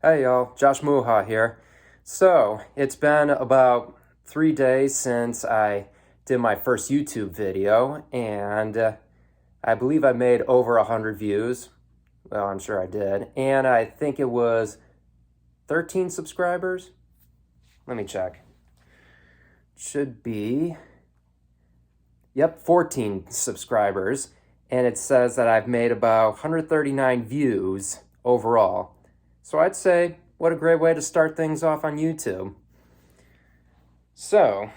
Hey y'all, Josh Muha here. So, it's been about 3 days since I did my first YouTube video, and I believe I made over 100 views. Well, I'm sure I did. And I think it was 13 subscribers? Let me check. Should be, yep, 14 subscribers. And it says that I've made about 139 views overall. So I'd say, what a great way to start things off on YouTube. So,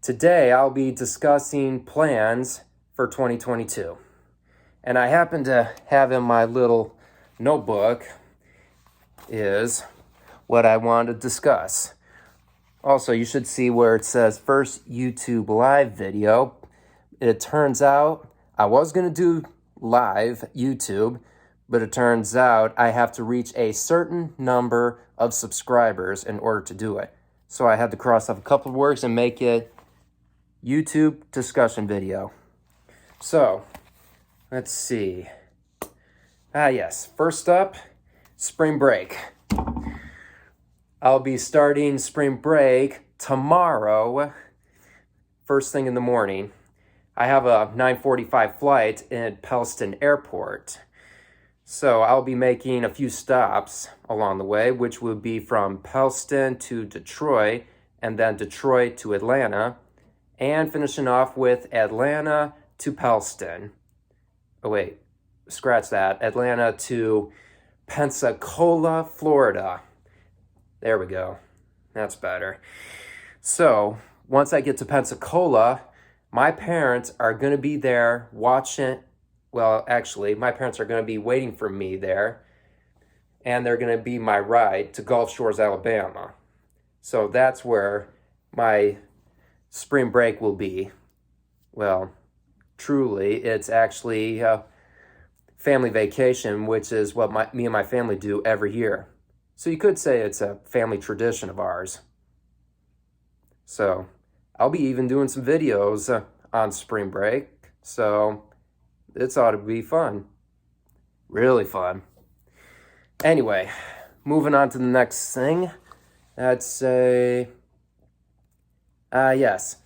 today I'll be discussing plans for 2022. And I happen to have in my little notebook is what I want to discuss. Also, you should see where it says first YouTube live video. It turns out I was going to do live YouTube, but it turns out I have to reach a certain number of subscribers in order to do it. So I had to cross off a couple of words and make it YouTube discussion video. So, let's see. Yes, first up, spring break. I'll be starting spring break tomorrow, first thing in the morning. I have a 9:45 flight at Pellston Airport. So I'll be making a few stops along the way, which will be from Pellston to Detroit, and then Detroit to Atlanta, and finishing off with Atlanta to Pellston. Oh wait, scratch that. Atlanta to Pensacola, Florida. There we go. That's better. So once I get to Pensacola, my parents are going to be there watching. Well, actually, my parents are going to be waiting for me there, and they're going to be my ride to Gulf Shores, Alabama. So that's where my spring break will be. Well, truly, it's actually a family vacation, which is what me and my family do every year. So you could say it's a family tradition of ours. So I'll be even doing some videos on spring break, so it's ought to be fun. Really fun. Anyway, moving on to the next thing. I'd say, yes,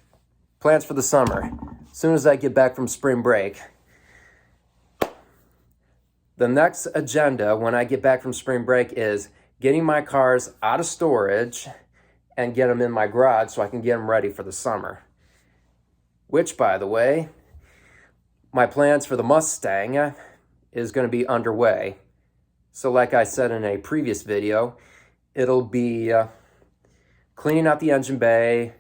plans for the summer. As soon as I get back from spring break. The next agenda when I get back from spring break is getting my cars out of storage and get them in my garage so I can get them ready for the summer. Which, by the way, my plans for the Mustang is going to be underway. So like I said in a previous video, it'll be cleaning out the engine bay,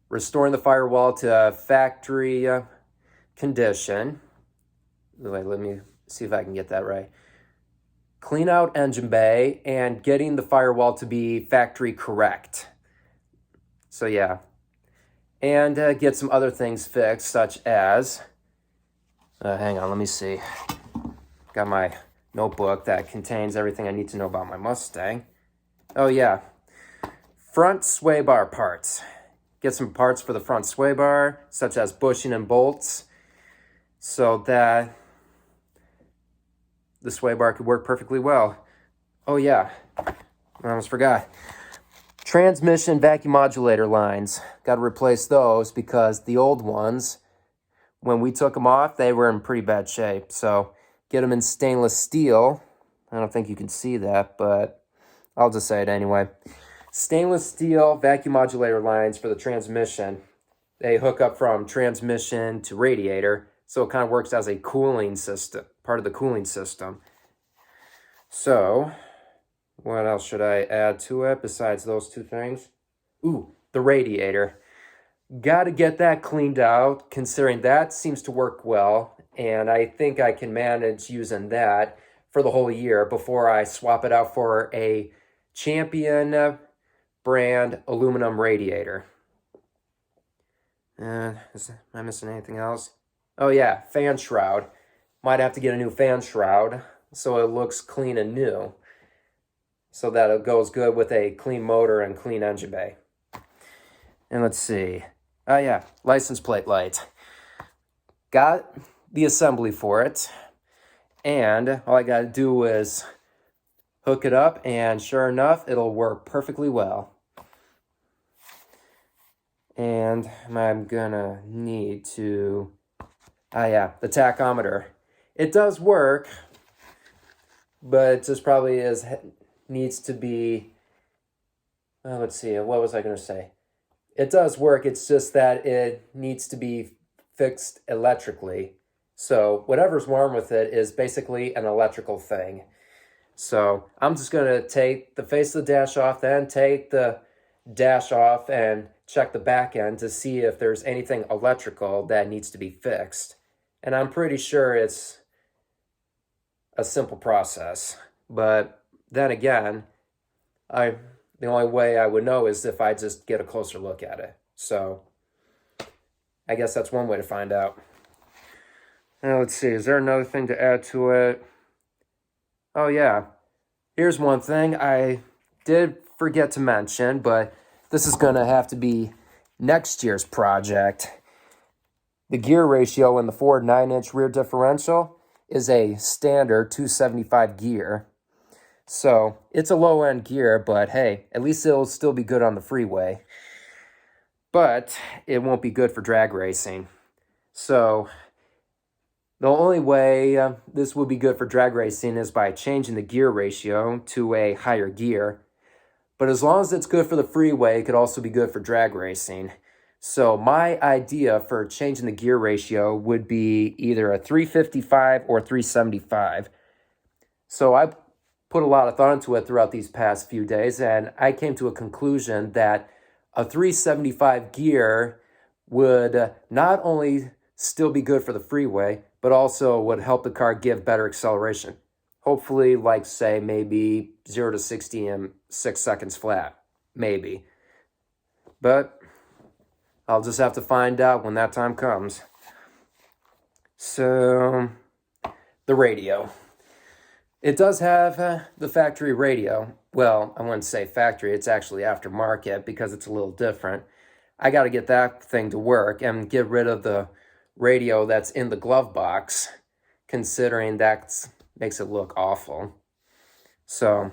restoring the firewall to factory condition. Wait, let me see if I can get that right. Clean out engine bay and getting the firewall to be factory correct. So yeah. And get some other things fixed, such as... hang on, let me see. Got my notebook that contains everything I need to know about my Mustang. Oh yeah, front sway bar parts. Get some parts for the front sway bar, such as bushing and bolts, so that the sway bar could work perfectly well. Oh yeah, I almost forgot. Transmission vacuum modulator lines. Got to replace those because the old ones, when we took them off, they were in pretty bad shape. So get them in stainless steel. I don't think you can see that, but I'll just say it anyway. Stainless steel vacuum modulator lines for the transmission. They hook up from transmission to radiator, so it kind of works as a cooling system, part of the cooling system. So, what else should I add to it besides those two things? Ooh, the radiator. Got to get that cleaned out, considering that seems to work well, and I think I can manage using that for the whole year before I swap it out for a Champion brand aluminum radiator. Am I missing anything else? Oh yeah, fan shroud. Might have to get a new fan shroud so it looks clean and new, so that it goes good with a clean motor and clean engine bay. And let's see. Oh yeah, license plate light. Got the assembly for it. And all I gotta do is hook it up, and sure enough, it'll work perfectly well. And I'm gonna need to, the tachometer. It does work, but it just probably needs to be, let's see, what was I gonna say? It does work, it's just that it needs to be fixed electrically. So whatever's wrong with it is basically an electrical thing. So I'm just gonna take the face of the dash off, then take the dash off and check the back end to see if there's anything electrical that needs to be fixed. And I'm pretty sure it's a simple process. But then again, the only way I would know is if I just get a closer look at it. So I guess that's one way to find out. Now let's see, is there another thing to add to it? Oh yeah, here's one thing I did forget to mention, but this is gonna have to be next year's project. The gear ratio in the Ford 9-inch rear differential is a standard 275 gear. So it's a low-end gear, but hey, at least it'll still be good on the freeway. But it won't be good for drag racing. So the only way this would be good for drag racing is by changing the gear ratio to a higher gear. But as long as it's good for the freeway, it could also be good for drag racing. So my idea for changing the gear ratio would be either a 355 or 375. So I put a lot of thought into it throughout these past few days, and I came to a conclusion that a 375 gear would not only still be good for the freeway, but also would help the car give better acceleration. Hopefully, like, say, maybe 0 to 60 in 6 seconds flat. Maybe. But I'll just have to find out when that time comes. So, the radio. It does have the factory radio. Well, I wouldn't say factory, it's actually aftermarket because it's a little different. I got to get that thing to work and get rid of the radio that's in the glove box, considering that makes it look awful. So,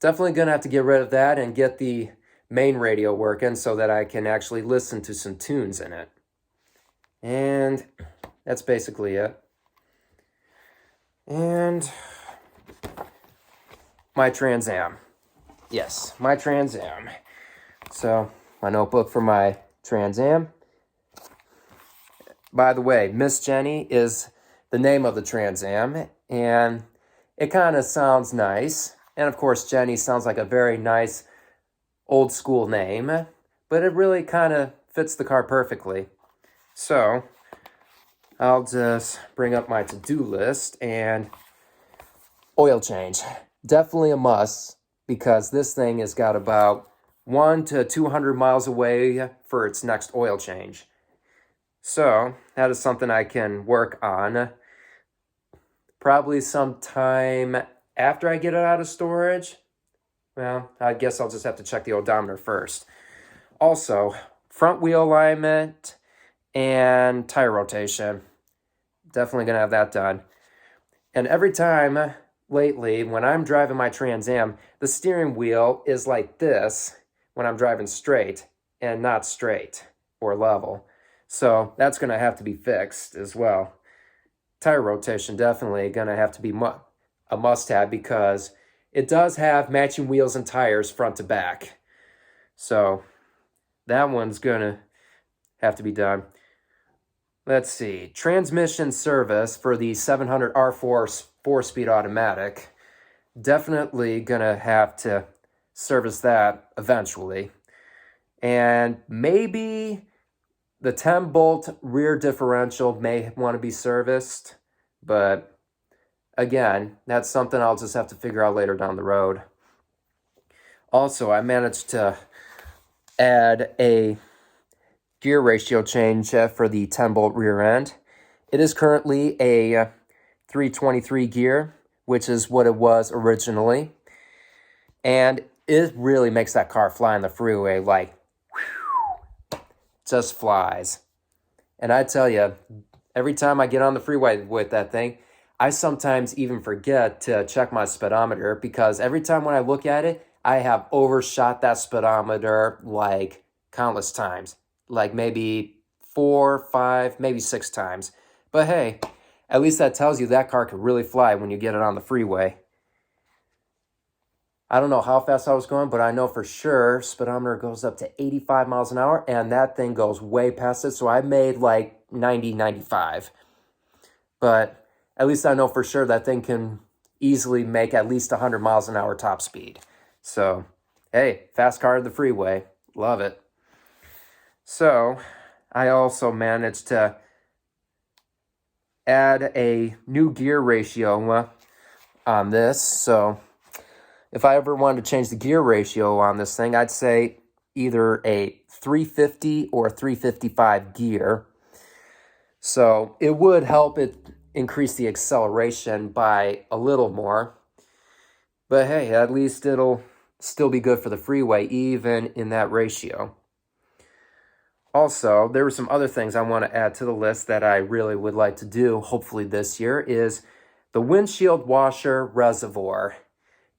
definitely going to have to get rid of that and get the main radio working so that I can actually listen to some tunes in it. And that's basically it. And my Trans Am. Yes, my Trans Am. So, my notebook for my Trans Am. By the way, Miss Jenny is the name of the Trans Am, and it kind of sounds nice. And of course, Jenny sounds like a very nice old school name, but it really kind of fits the car perfectly. So, I'll just bring up my to-do list, and oil change. Definitely a must, because this thing has got about 1 to 200 miles away for its next oil change. So, that is something I can work on probably sometime after I get it out of storage. Well, I guess I'll just have to check the odometer first. Also, front wheel alignment and tire rotation. Definitely going to have that done. And every time lately, when I'm driving my Trans Am, the steering wheel is like this when I'm driving straight and not straight or level. So that's going to have to be fixed as well. Tire rotation definitely going to have to be a must-have because it does have matching wheels and tires front to back. So that one's going to have to be done. Let's see. Transmission service for the 700 R4 4-speed automatic. Definitely going to have to service that eventually. And maybe the 10-bolt rear differential may want to be serviced, but again, that's something I'll just have to figure out later down the road. Also, I managed to add a gear ratio change for the 10-bolt rear end. It is currently a 323 gear, which is what it was originally. And it really makes that car fly on the freeway like, whew, just flies. And I tell you, every time I get on the freeway with that thing, I sometimes even forget to check my speedometer because every time when I look at it, I have overshot that speedometer like countless times, like maybe 4, 5, maybe 6 times. But hey, at least that tells you that car can really fly when you get it on the freeway. I don't know how fast I was going, but I know for sure speedometer goes up to 85 miles an hour, and that thing goes way past it. So I made like 90, 95. But at least I know for sure that thing can easily make at least 100 miles an hour top speed. So, hey, fast car to the freeway. Love it. So, I also managed to add a new gear ratio on this. So, if I ever wanted to change the gear ratio on this thing, I'd say either a 350 or 355 gear. So it would help it increase the acceleration by a little more. But hey, at least it'll still be good for the freeway, even in that ratio. Also, there were some other things I want to add to the list that I really would like to do, hopefully this year, is the windshield washer reservoir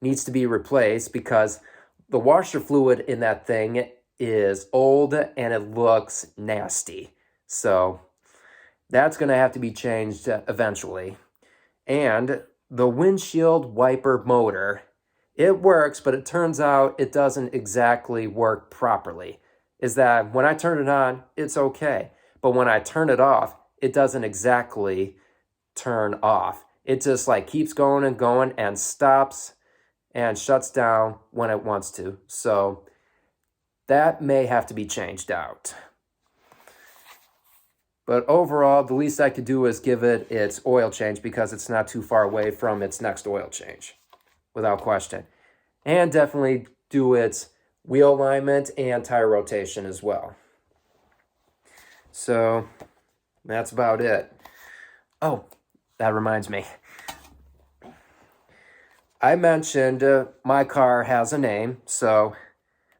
needs to be replaced because the washer fluid in that thing is old and it looks nasty. So that's going to have to be changed eventually. And the windshield wiper motor, it works, but it turns out it doesn't exactly work properly. Is that when I turn it on, it's okay. But when I turn it off, it doesn't exactly turn off. It just like keeps going and stops and shuts down when it wants to. So that may have to be changed out. But overall, the least I could do is give it its oil change because it's not too far away from its next oil change, without question. And definitely do its wheel alignment and tire rotation as well. So that's about it. Oh, that reminds me. I mentioned my car has a name, so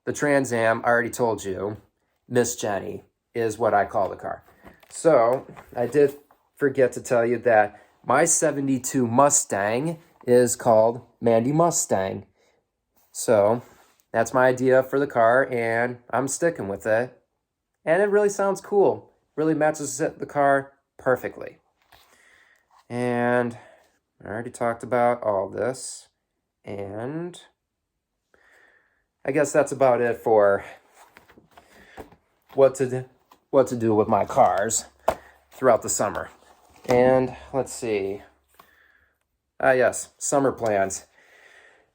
the Trans Am, I already told you, Miss Jenny is what I call the car. So I did forget to tell you that my 72 Mustang is called Mandy Mustang. So that's my idea for the car, and I'm sticking with it. And it really sounds cool. Really matches the car perfectly. And I already talked about all this. And I guess that's about it for what to do with my cars throughout the summer. And let's see. Yes, summer plans.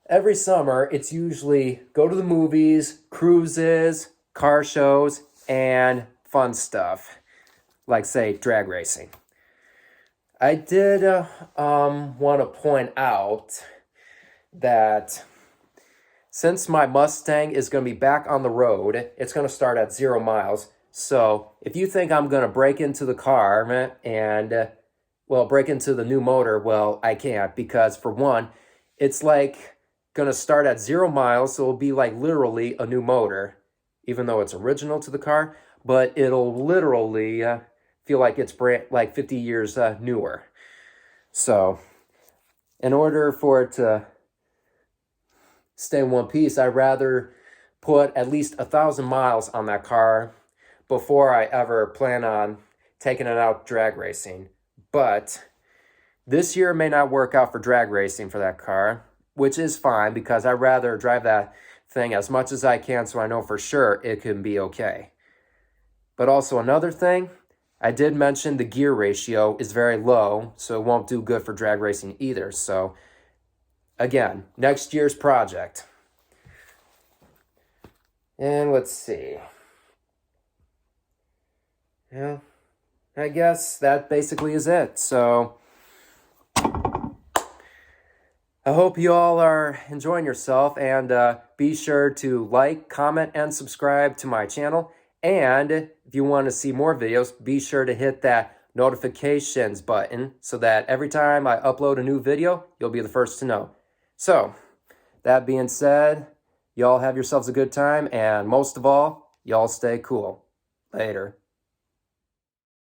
Every summer, it's usually go to the movies, cruises, car shows, and fun stuff, like, say, drag racing. I did want to point out that since my Mustang is going to be back on the road, it's going to start at 0 miles. So if you think I'm going to break into the car and, break into the new motor, well, I can't because, for one, it's like going to start at 0 miles, so it'll be like literally a new motor, even though it's original to the car, but it'll literally feel like it's like 50 years newer. So in order for it to stay in one piece, I'd rather put at least 1,000 miles on that car before I ever plan on taking it out drag racing. But this year may not work out for drag racing for that car, which is fine because I'd rather drive that thing as much as I can so I know for sure it can be okay. But also another thing, I did mention the gear ratio is very low, so it won't do good for drag racing either. So again, next year's project. And let's see. Yeah, I guess that basically is it. So I hope you all are enjoying yourself, and be sure to like, comment, and subscribe to my channel. And if you want to see more videos, be sure to hit that notifications button so that every time I upload a new video, you'll be the first to know. So, that being said, y'all have yourselves a good time, and most of all, y'all stay cool. Later.